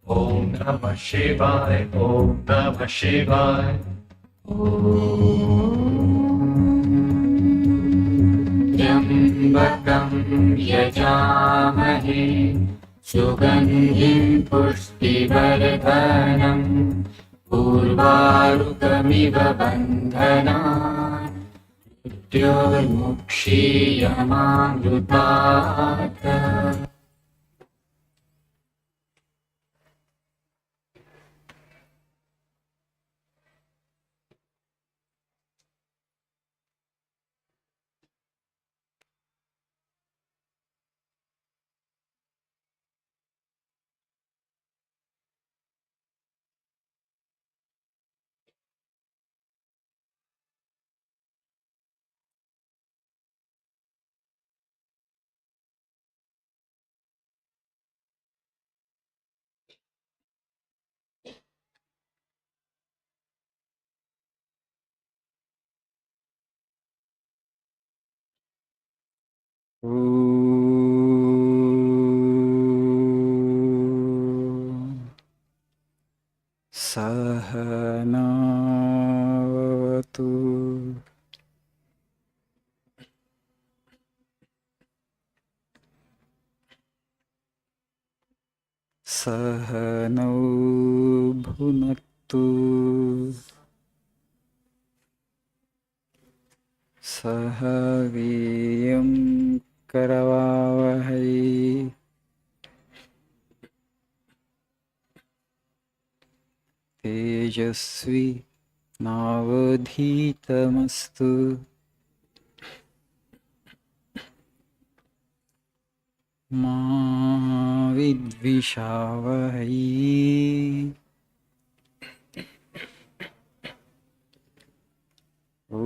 Om Namah Shivaya, Om Namah Shivaya. Yambakam yajamahe sugandhim pushtivardhanam urvarukamiva bandhanat mrityurmukshiyamamrutat. Sahanavatu Sahanau bhunaktu Sahaviyam karavavahai Tejasvi navadhitamastu Ma vidvishavahai. Om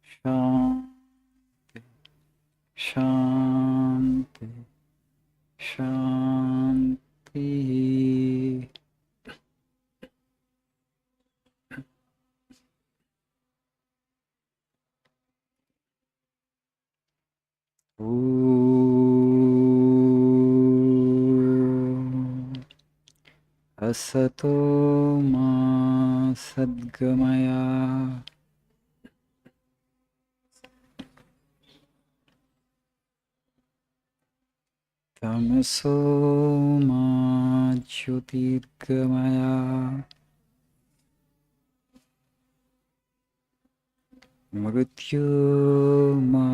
Shanti Shanti Shanti. Om Asato ma sadgamaya Tamaso ma jyotirgamaya Mrityu ma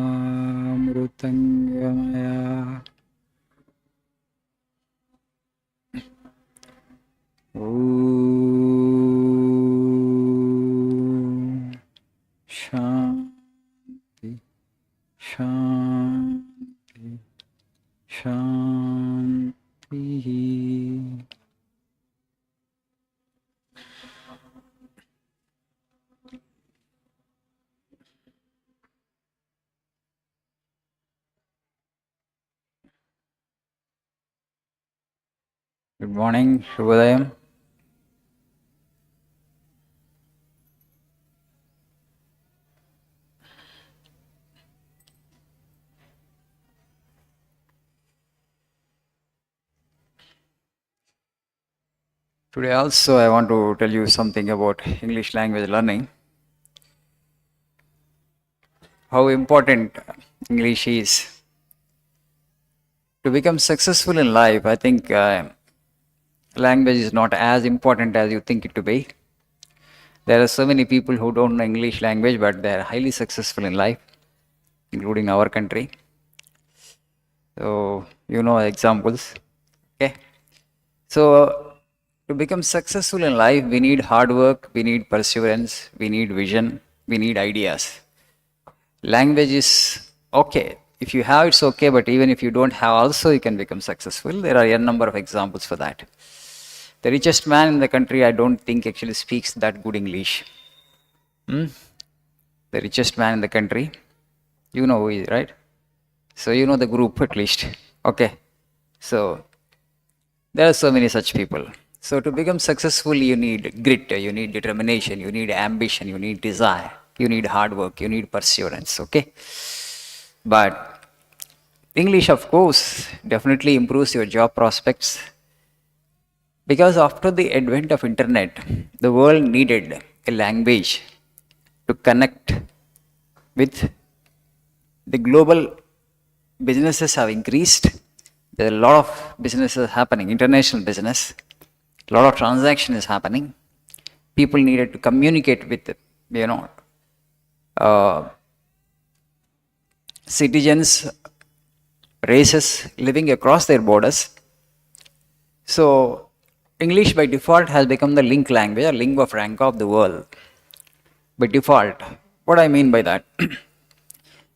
mrutangamaya Om Shanti Shanti Shanti. Good morning, Shubhodayam. Today also I want to tell you something about English language learning. How important English is. To become successful in life, I think language is not as important as you think it to be. There are so many people who don't know English language, but they are highly successful in life, including our country. So, you know examples. Okay. So, to become successful in life, we need hard work, we need perseverance, we need vision, we need ideas. Language is okay. If you have, it's okay, but even if you don't have, also you can become successful. There are a number of examples for that. The richest man in the country, I don't think actually speaks that good English. The richest man in the country, you know who he is, right? So you know the group at least. Okay. So there are so many such people. So to become successful, you need grit, you need determination, you need ambition, you need desire, you need hard work, you need perseverance. Okay. But English, of course, definitely improves your job prospects because after the advent of internet, the world needed a language to connect with the global businesses have increased. There are a lot of businesses happening, international business. A lot of transaction is happening. People needed to communicate with, uh, citizens, races living across their borders. So, English by default has become the link language or lingua franca of the world. By default. What I mean by that?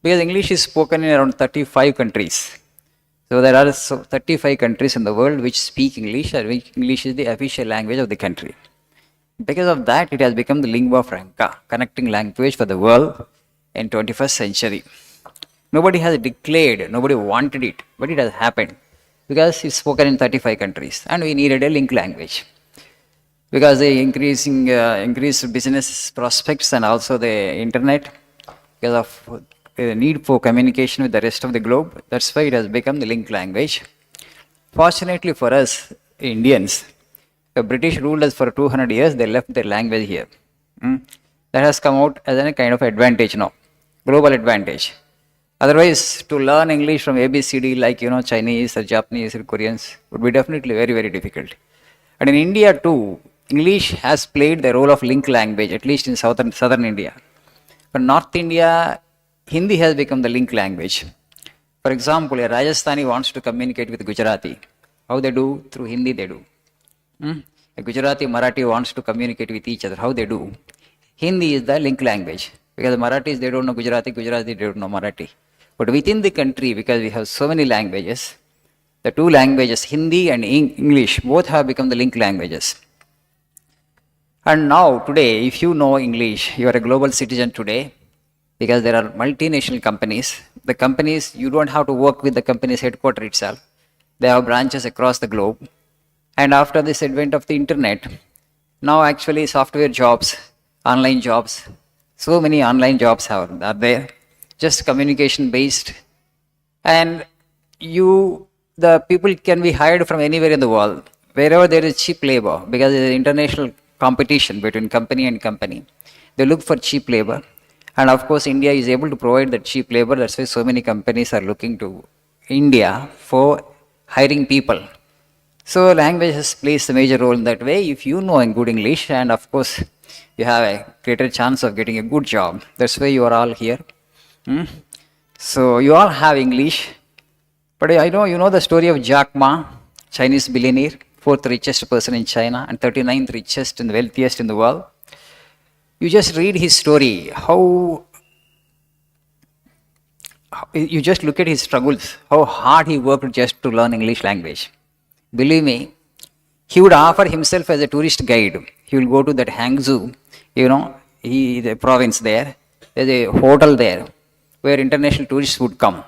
Because English is spoken in around 35 countries. So there are 35 countries in the world which speak English, or which English is the official language of the country. Because of that, it has become the lingua franca, connecting language for the world in 21st century. Nobody has declared, nobody wanted it, but it has happened because it's spoken in 35 countries, and we needed a link language. Because the increased business prospects and also the internet, because of the need for communication with the rest of the globe, that's why it has become the link language. Fortunately for us Indians, the British ruled us for 200 years, they left their language here. That has come out as a kind of advantage now, global advantage. Otherwise, to learn English from ABCD like Chinese or Japanese or Koreans would be definitely very, very difficult. And in India too, English has played the role of link language, at least in southern India. But North India, Hindi has become the link language. For example, a Rajasthani wants to communicate with Gujarati. How they do? Through Hindi they do. A Gujarati, Marathi wants to communicate with each other. How they do? Hindi is the link language. Because the Marathis, they don't know Gujarati, Gujarati, they don't know Marathi. But within the country, because we have so many languages, the two languages, Hindi and English, both have become the link languages. And now, today, if you know English, you are a global citizen today, because there are multinational companies. The companies, you don't have to work with the company's headquarters itself. They have branches across the globe. And after this advent of the internet, now actually software jobs, online jobs, so many online jobs are there, just communication based. And the people can be hired from anywhere in the world, wherever there is cheap labor, because there is international competition between company and company. They look for cheap labor. And of course, India is able to provide that cheap labor. That's why so many companies are looking to India for hiring people. So language has plays a major role in that way. If you know good English, and of course, you have a greater chance of getting a good job. That's why you are all here. So you all have English. But I know you know the story of Jack Ma, Chinese billionaire, 4th richest person in China and 39th richest and wealthiest in the world. You just read his story, you just look at his struggles, how hard he worked just to learn English language. Believe me, he would offer himself as a tourist guide. He will go to that Hangzhou, the province there. There's a hotel there where international tourists would come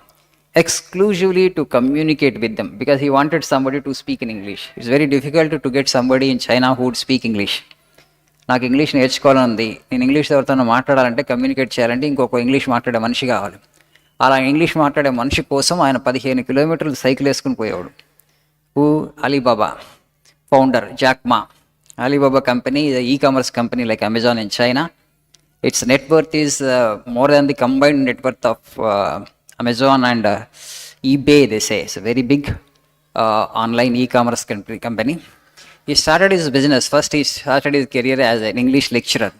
exclusively to communicate with them, because he wanted somebody to speak in English. It's very difficult to get somebody in China who would speak English. నాకు English నేర్చుకోవాలని ఉంది, నేను English ఎవరితో మాట్లాడాలంటే communicate చేయాలంటే ఇంకొక English మాట్లాడే మనిషి కావాలి. అలా ఇంగ్లీష్ మాట్లాడే మనిషి కోసం ఆయన 15 కిలోమీటర్లు సైకిల్ వేసుకుని పోయేవాడు. Alibaba founder Jack Ma. Alibaba company is an e-commerce company like Amazon in China. Its net worth is more than the combined net worth of Amazon and eBay, they say. It's a very big online e-commerce company. He started his business. First, he started his career as an English lecturer.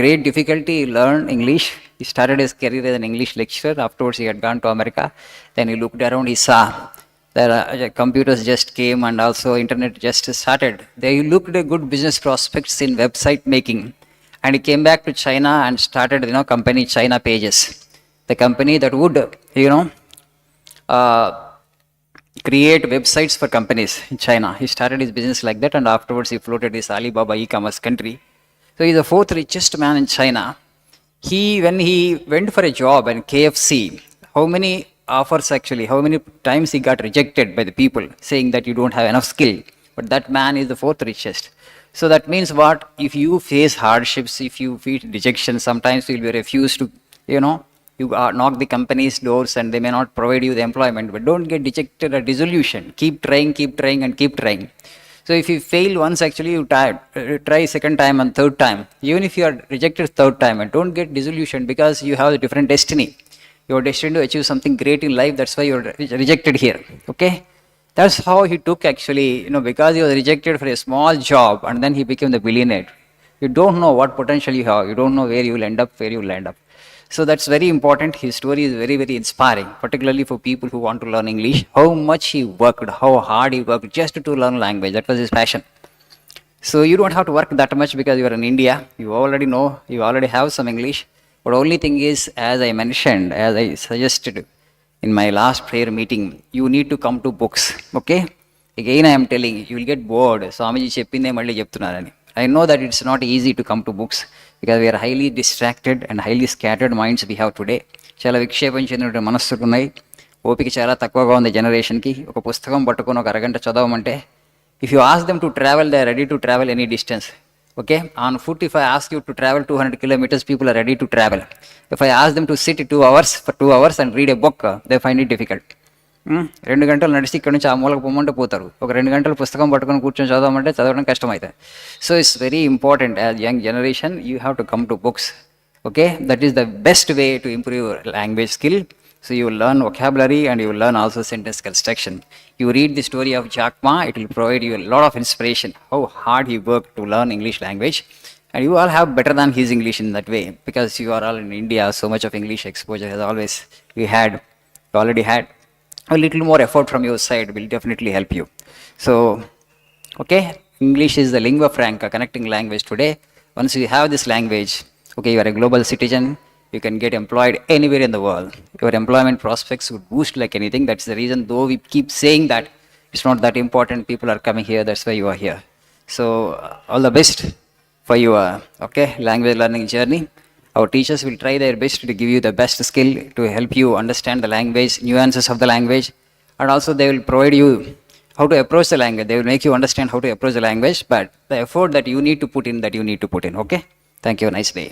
Great difficulty, he learned English. He started his career as an English lecturer. Afterwards, he had gone to America. Then he looked around, he saw that computers just came and also internet just started. They looked at good business prospects in website making. And he came back to China and started, company China Pages. The company that would, create websites for companies in China. He started his business like that, and afterwards he floated his Alibaba e-commerce country. So he's the 4th richest man in China. When he went for a job in KFC, how many times he got rejected by the people saying that you don't have enough skill. But that man is the 4th richest. So that means what? If you face hardships, if you face rejection, sometimes you will be refused to, You knock the company's doors and they may not provide you the employment, but don't get dejected or disillusioned. Keep trying, and keep trying. So if you fail once, actually you try second time and third time. Even if you are rejected third time, and don't get disillusioned, because you have a different destiny. You are destined to achieve something great in life. That's why you are rejected here. Okay? That's how he took, actually, because he was rejected for a small job and then he became the billionaire. You don't know what potential you have. You don't know where you will end up, So that's very important. His story is very, very inspiring, particularly for people who want to learn English. How much he worked, how hard he worked just to learn language. That was his passion. So you don't have to work that much because you are in India. You already know, you already have some English. But only thing is, as I mentioned, as I suggested in my last prayer meeting, you need to come to books. Okay? Again, I am telling you will get bored. Swamiji cheppinde malli cheptunarani. I know that it's not easy to come to books because we are highly distracted and highly scattered minds we have today. చాలా విక్షేపం చెందిన మనస్సులు ఉన్నాయి. ఓపిక చాలా తక్కువగా ఉంది జనరేషన్కి. ఒక పుస్తకం పట్టుకొని ఒక అరగంట చదవమంటే, if you ask them to travel, they are ready to travel any distance. Okay? On foot, if I ask you to travel 200 kilometers, people are ready to travel. If I ask them to sit 2 hours for 2 hours and read a book, they find it difficult. 2 గంటలు నడిచి ఇక్కడ నుంచి ఆ మూలకు పొమ్మంటే పోతారు. ఒక 2 గంటలు పుస్తకం పట్టుకొని కూర్చొని చదవమంటే చదవడం కష్టమవుతుంది. So it's very important as young generation you have to come to books. Okay, that is the best way to improve your language skill. So you will learn vocabulary and you will learn also sentence construction. You read the story of Jack Ma, it will provide you a lot of inspiration, how hard he worked to learn English language. And you all have better than his English in that way, because you are all in India, so much of English exposure as always you already had. A little more effort from your side will definitely help you. So, okay, English is the lingua franca, connecting language today. Once you have this language, okay, you are a global citizen. You can get employed anywhere in the world. Your employment prospects would boost like anything. That's the reason, though we keep saying that it's not that important, people are coming here, that's why you are here. So all the best for your language learning journey. Our teachers will try their best to give you the best skill to help you understand the language, nuances of the language, and also they will provide you how to approach the language. They will make you understand how to approach the language, but the effort that you need to put in, Okay? Thank you. Nice day.